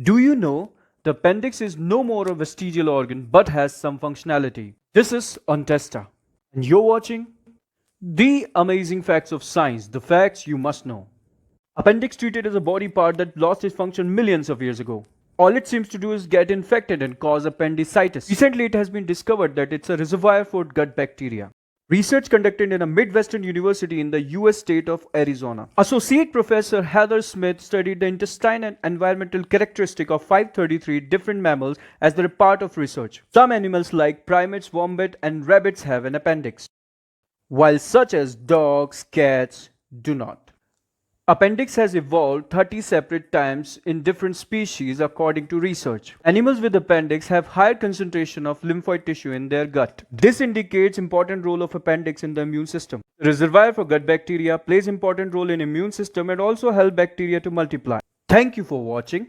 Do you know the appendix is no more a vestigial organ but has some functionality? This is Ontesta, and you're watching the amazing facts of science, the facts you must know. Appendix treated as a body part that lost its function millions of years ago. All it seems to do is get infected and cause appendicitis. Recently, it has been discovered that it's a reservoir for gut bacteria. Research conducted in a Midwestern university in the US state of Arizona. Associate Professor Heather Smith studied the intestine and environmental characteristic of 533 different mammals as their part of research. Some animals like primates, wombat, and rabbits have an appendix, while such as dogs, cats do not. Appendix has evolved 30 separate times in different species according to research. Animals with appendix have higher concentration of lymphoid tissue in their gut. This indicates important role of appendix in the immune system. The reservoir for gut bacteria plays important role in immune system and also help bacteria to multiply. Thank you for watching.